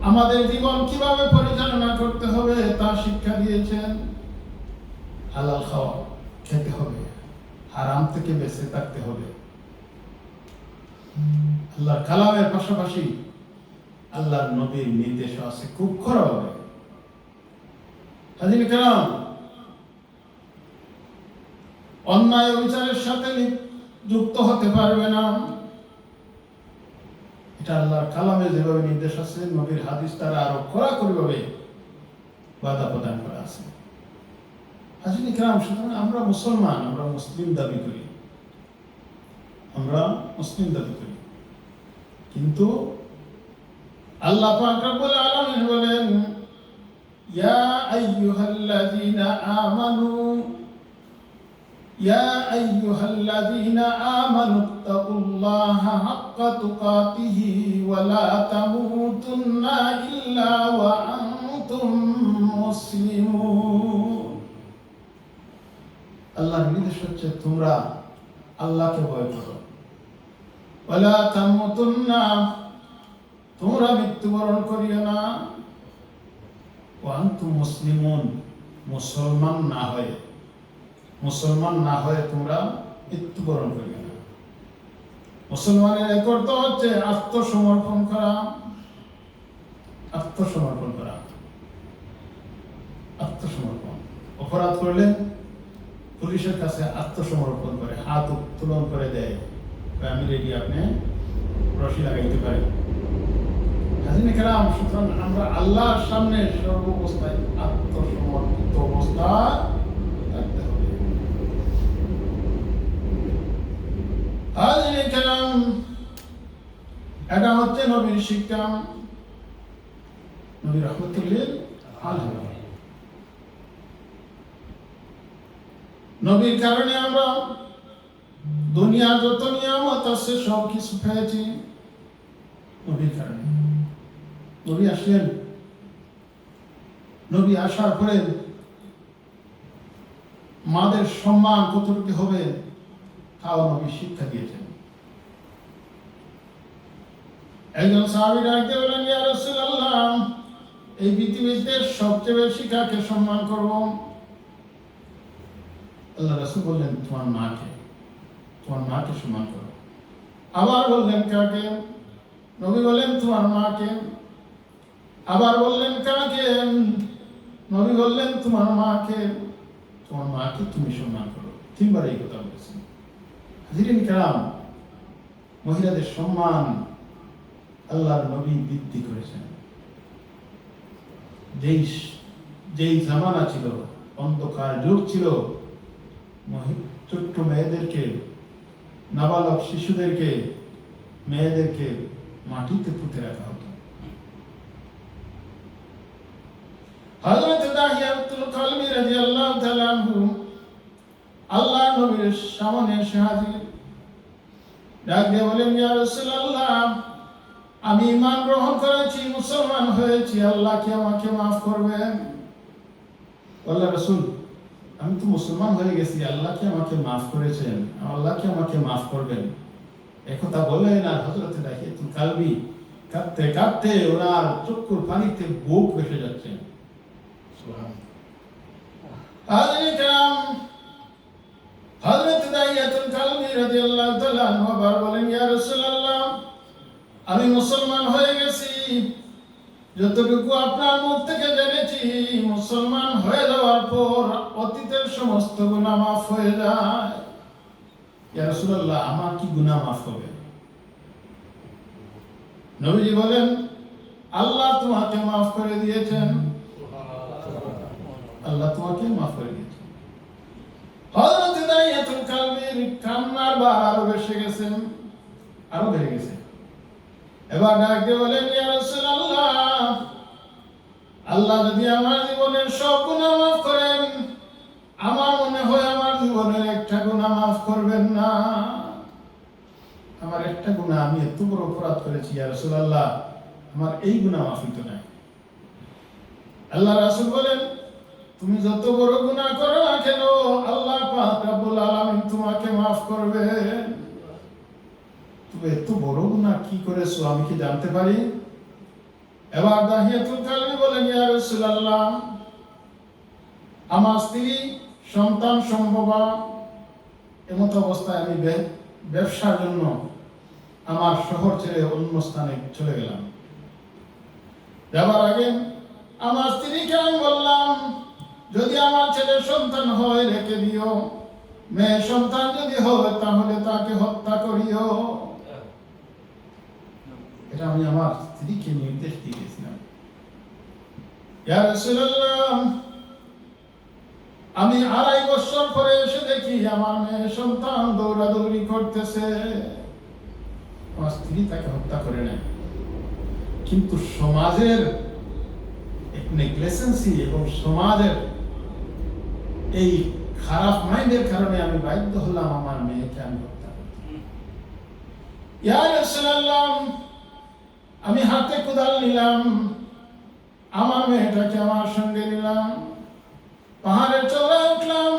আমাদের জীবন কিভাবে পরিচালনা করতে হবে তা শিক্ষা দিয়েছেন। হালাল খাওয়া খেতে হবে, হারাম থেকে বেঁচে থাকতে হবে। আল্লাহর কালামের পাশাপাশি আল্লাহর নবীর নির্দেশ আছে খুব খরাভাবে। হাজির কেরাম, অন্যায় বিচারের সাথে যুক্ত হতে পারবে না। এটা আল্লাহর কালামে যেভাবে নির্দেশ আছে, নবীর হাদিস তারা আরো কড়াকড়িভাবে বাধা প্রদান করা আছে। হাজির কেরাম, সুতরাং আমরা মুসলমান, আমরা মুসলিম দাবি করি, আমরা মুসলিম দাবি করি, কিন্তু আল্লাহ পাক রব্বুল আলামিন বলেন, ইয়া আইয়ুহাল্লাযীনা আমানু তাকুল্লাহা হাক্কা তুকাতিহি ওয়া লা তামুতুন্না ইল্লা ওয়া আনতুম মুসলিমুন। আল্লাহর নির্দেশ হচ্ছে তোমরা আল্লাহকে ভয় করো। ওয়া লা তামুতুন্না, তোমরা মৃত্যুবরণ করিও না। ওয়া আনতুম মুসলিমুন, মুসলমান না হয়ে তোমরা মৃত্যুবরণ করিও না। মুসলমানের এক অর্থ হচ্ছে আত্মসমর্পণ করা। অপরাধ করলে পুলিশের কাছে আত্মসমর্পণ করে, হাত উত্তোলন করে দেয়, আমি রেডি, আপনি রশি লাগাইতে পারেন। হাজির কেরাম, সুতরাং আমরা আল্লাহর সামনে সর্বাবস্থায় আত্মসমর্পিত অবস্থা থাকতে হবে। হাজিরে কেরাম, এটা হচ্ছে নবীর শিক্ষা। নবী রাহমাতুল্লিল আলামিন। নবীর কারণে আমরা দুনিয়া যত নিয়ামত আছে সব কিছু পেয়েছি নবীর কারণে। নবী আসলেন, নবী আসার পরে মাদের সম্মান কতটুকু হবে তাও নবী শিক্ষা দিয়েছেন। একজন সাহাবী ডাকতে বললেন, ইয়া রাসূলুল্লাহ, এই পৃথিবীতে সবচেয়ে বেশি কাকে সম্মান করব? আল্লাহ রাসূল বললেন, তোমার মাকে, তোমার মাকে সম্মান করো। আবার বললেন, কাকে? নবী বললেন, তোমার মাকে। আবার বললেন, কাকে? নবী বললেন, তোমার মাকে। তোমার মাকে তুমি সম্মান করো। তিনবার এই কথা বলেছেন। হাজিরিন কেরাম, মহিলাদের সম্মান আল্লাহর নবী বৃদ্ধি করেছেন। যেই জামানা ছিল, অন্ধকার যুগ ছিল, ছোট্ট মেয়েদেরকে, নাবালক শিশুদেরকে, মেয়েদেরকে মাটিতে পুঁতে রাখা হতো। হযরত দাহিয়াতুল কালবি রাদিয়াল্লাহু তাআলা আনহু আল্লাহ নবীর সামনে এসে হাজির। ডাক দিয়ে বলেন, ইয়া রাসূলুল্লাহ, আমি ঈমান গ্রহণ করেছি, মুসলমান হয়েছি, আল্লাহ কি আমাকে মাফ করবেন? আল্লাহ রাসূল, আমি তো মুসলমান হয়ে গেছি, আল্লাহ কি আমাকে মাফ করেছেন? আল্লাহ কি আমাকে মাফ করবেন? একথা বলেন আর হযরত দাহিয়াতুল কালবি কাঁদতে কাঁদতে ওনার চক্ষুর পানিতে বুক ভেসে যাচ্ছে। হযরত দাহিয়াতুল কালবি রাদিয়াল্লাহু তাআলা আনহু আবার বলেন, ইয়া রাসূলুল্লাহ, আমি মুসলমান হয়ে গেছি, যতটুকু আপনার মুখ থেকে জেনেছি, মুসলমান হয়ে যাওয়ার পর অতীতের সমস্ত গুনাহ মাফ হয়ে যায়। ইয়া রাসূলুল্লাহ, আমার কি গুনাহ মাফ হবে? নবীজি বলেন, আল্লাহ তোমাকে মাফ করে দিয়েছেন, আল্লাহ তোমাকে মাফ করে দিয়েছেন। হযরত দাহিয়াতুল কালবির কান্নার বার আরো বেশি গেছেন, আরো বেড়ে গেছে। এবার ডাক দিয়ে বলেন, ইয়া রাসূলুল্লাহ, আল্লাহ যদি আমার জীবনের সব গুনাহ মাফ করেন, আমার মনে হয় আমার জীবনের একটা গুনাহ মাফ করবেন না। আমার একটা গুনাহ, আমি এত বড় অপরাধ করেছি ইয়া রাসূলুল্লাহ, আমার এই গুনাহ মাফ হইতো না। আল্লাহ রাসূল বলেন, তুমি যত বড় গুনাহ করো না কেন, আল্লাহ পাক রব্বুল আলামিন তোমাকে মাফ করবেন। তুমি এত বড় গুনাহ কি করেছো আমি কি জানতে পারি? এবার দাহিয়াতুল কালবি বলেন, ইয়া রাসূলুল্লাহ, আমার স্ত্রী, সন্তান সম্ভবা, এমত অবস্থায় আমি ব্যবসার জন্য আমার শহর ছেড়ে অন্য স্থানে চলে গেলাম। যাবার আগে আমার স্ত্রীকে আমি বললাম, যদি আমার ছেলে সন্তান হয় রেখে দিও, মেয়ে সন্তান যদি হয় তাহলে তাকে হত্যা করিও। এটা আমি আমার স্ত্রীকে নির্দেশ দিয়েছিলাম। ইয়া রাসূলুল্লাহ, আমি 2.5 বছর পরে এসে দেখি আমার মেয়ে সন্তান দৌড়াদৌড়ি করতেছে। আমার স্ত্রী তাকে হত্যা করে নাই, কিন্তু সমাজের নেগলিজেন্সি এবং সমাজের এই খারাপ মাইন্ডের কারণে আমি বাধ্য হলাম আমার মেয়েকে আমি হত্যা করতে। ইয়া রাসূলুল্লাহ, আমি হাতে কোদাল নিলাম, আমার মেয়েটাকে আমার সঙ্গে নিলাম, পাহাড়ের চূড়ায় উঠলাম,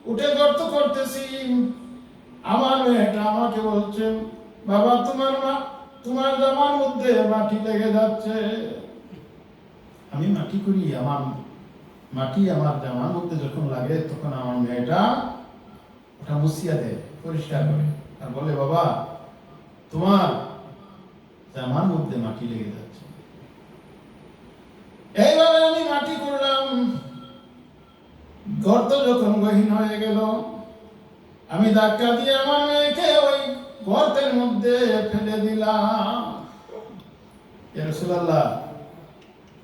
উঠে গর্ত করতেছি। আমার মেয়েটা আমাকে বলছে, বাবা তোমার জামার মধ্যে মাটি লেগে যাচ্ছে। আমি মাটি করি, আমার মাটি আমার জামার মধ্যে যখন লাগে তখন আমার মেয়েটা ওটা মুছিয়া দেয়, পরিষ্কার করে, আর বলে, বাবা তোমার জামার মধ্যে মাটি লেগে যাচ্ছে। এইভাবে আমি মাটি করলাম। গর্ত যখন গহীন হয়ে গেল, আমি ধাক্কা দিয়ে আমার মেয়েকে ওই গর্তের মধ্যে ফেলে দিলাম। ইয়া রাসূলুল্লাহ,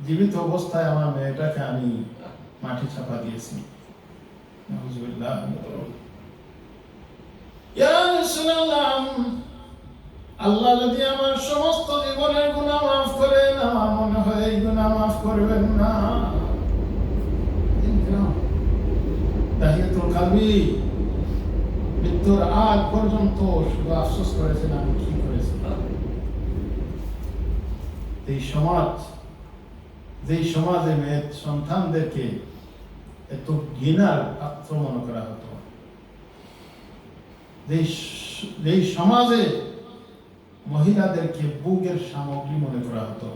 জীবিত অবস্থায় আমার মেয়েটাকে আমি মাটি চাপা দিয়েছি। নাউযুবিল্লাহ। ইয়া রাসূলুল্লাহ, আল্লাহ যদি আমার সমস্ত জীবনের গুনাহ মাফ করেন, আমার মনে হয় এই গুনাহ মাফ করবেন না। তাহিয়াতুল কালবি মৃত্যুর আগ পর্যন্ত শুধু আফসোস করেছেন, আমি কি করেছি। যেই সমাজে মেয়ে সন্তানদেরকে এত ঘৃণার পাত্র মনে করা হতো, যেই সমাজে মহিলাদেরকে বুকের সামগ্রী মনে করা হতো,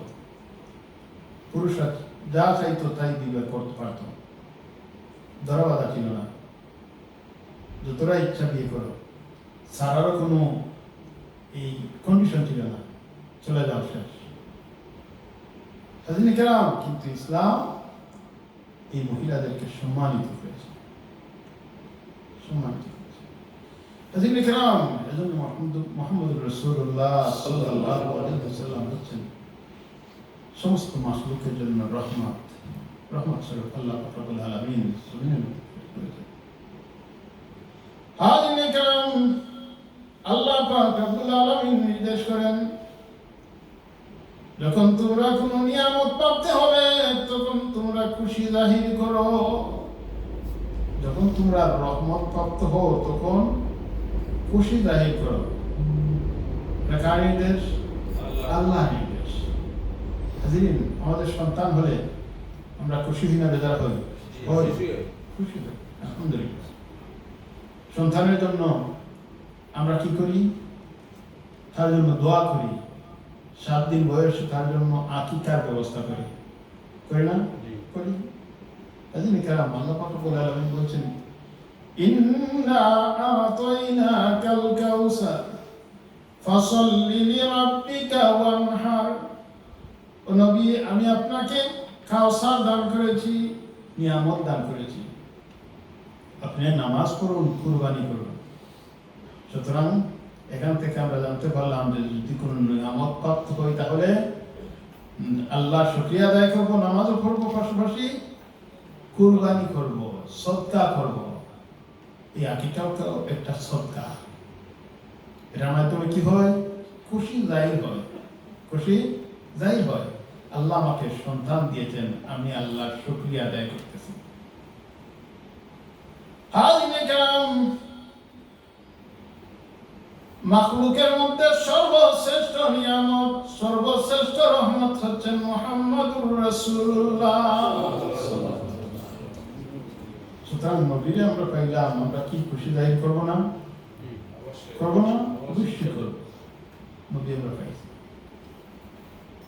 পুরুষরা যা চাইতো তাই দিবে করতে পারত, ধরাবাধা ছিল না, যতটা ইচ্ছা বিয়ে করো, সারারও কোনো এই কন্ডিশন ছিল না, চলে যাও শেষ। কিন্তু ইসলাম এই মহিলাদেরকে সম্মানিত করেছে, সম্মানিত করেছে। এজন্য মুহাম্মদ রাসূলুল্লাহ সাল্লাল্লাহু আলাইহি ওয়াসাল্লাম হচ্ছেন সমস্ত মাখলুকের জন্য রহমত স্বরূপ আল্লাহ রাব্বুল আলামিন জমিনের মধ্যে করেছেন। হাজিরিন কিরাম, আল্লাহ পাক রব্বুল আলামিন নির্দেশ করেন, যখন তোমরা কোনো নিয়ামত প্রাপ্তি হবে তখন তোমরা খুশি জাহির করো, যখন তোমরা রহমত প্রাপ্ত হও তখন খুশি জাহির করো। কার নির্দেশ? আল্লাহ নির্দেশ। হাজিরিন, আমাদের সন্তান হলে আমরা খুশি না বেজার হই? খুশি হই, আলহামদুলিল্লাহ। সন্তানের জন্য আমরা কি করি? তার জন্য দোয়া করি, 7 দিন বয়সে তার জন্য আকিকার ব্যবস্থা করি না? করি। হাজিরিন কিরাম, আল্লাহ পাক রব্বুল আলামিন বলছেন, ইন্না আতাইনাকাল কাউসার ফাসাল্লি লিরাব্বিকা ওয়ানহার। ও নবী, আমি আপনাকে কাউসার দান করেছি, নিয়ামত দান করেছি, আপনি নামাজ পড়ুন, কুরবানি করুন। সুতরাং এখান থেকে আমরা জানতে পারলাম যে যদি কোনো নিয়ামত প্রাপ্ত হই তাহলে আল্লাহ শুকরিয়া আদায় করবো, নামাজও পড়বো, পাশাপাশি কুরবানি করবো, সদকা করবো। এই আকিকাও তো একটা সদকা। এটার মাধ্যমে কি হয়? খুশি জাহির হয়, খুশি জাহির হয়। আল্লাহ আমাকে সন্তান দিয়েছেন, আমি আল্লাহর শুকরিয়া আদায় করতেছি। হাজিরিন কিরাম, মাখলুকের মধ্যে সর্বশ্রেষ্ঠ নিয়ামত, সর্বশ্রেষ্ঠ রহমত হচ্ছেন মুহাম্মদুর রাসূলুল্লাহ। সুতরাং নবীরে আমরা পাইলাম, আমরা কি খুশি জাহির করবো না? করবো না? অবশ্যই করবো। নবী আমরা পাইছি,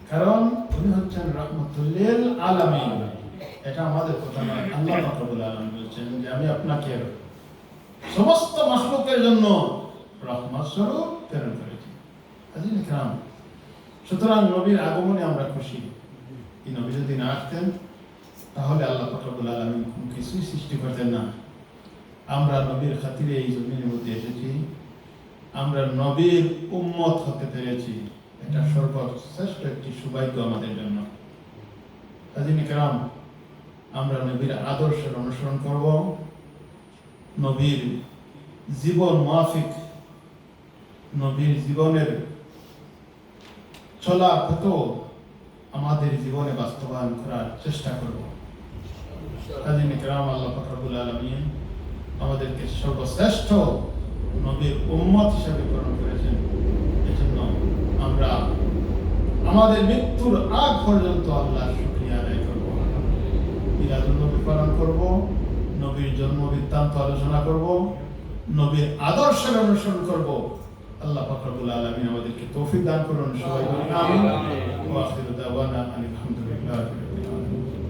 কারণ উনি হচ্ছেন রাহমাতুল লিল আলামিন। এটা আমাদের কথা নয়, আল্লাহ রাব্বুল আলামিন বলছেন যে আমি আপনাকে সমস্ত মাখলুকের জন্য রহমত স্বরূপ প্রেরণ করেছি। হাজিরিন কিরাম, সুতরাং নবীর আগমনে আমরা খুশি। এই নবী যদি না আসতেন তাহলে আল্লাহ পাক রব্বুল আলামিন কোনো কিছুই সৃষ্টি করতেন না। আমরা নবীর খাতিরে এই জমিনের মধ্যে এসেছি, আমরা নবীর উম্মত হতে পেরেছি, এটা সর্বশ্রেষ্ঠ একটি সৌভাগ্য আমাদের জন্য। হাজিরিন কিরাম, আমরা নবীর আদর্শের অনুসরণ করব, নবীর জীবন মাফিক, নবীর জীবনের চলা পথ আমাদের জীবনে বাস্তবায়ন করার চেষ্টা করব। হাজিরিন কিরাম, আল্লাহ পাক রব্বুল আলামিন আমাদেরকে সর্বশ্রেষ্ঠ নবীর উম্মত হিসেবে গ্রহণ করেছেন। এজন্য আমরা আমাদের মৃত্যুর আগ পর্যন্ত আল্লাহর শুকরিয়া আদায় করব, মিলাদুন নবী পালন করব, নবীর জন্ম বৃত্তান্ত আলোচনা করব, নবীর আদর্শের অনুসরণ করব। আল্লাহ পাক রব্বুল আলামিন আমাদেরকে তৌফিক দান করুন। সবাই বলি আমিন। ওয়া আখিরু দাওয়ানা আলহামদুলিল্লাহি রাব্বিল আলামিন।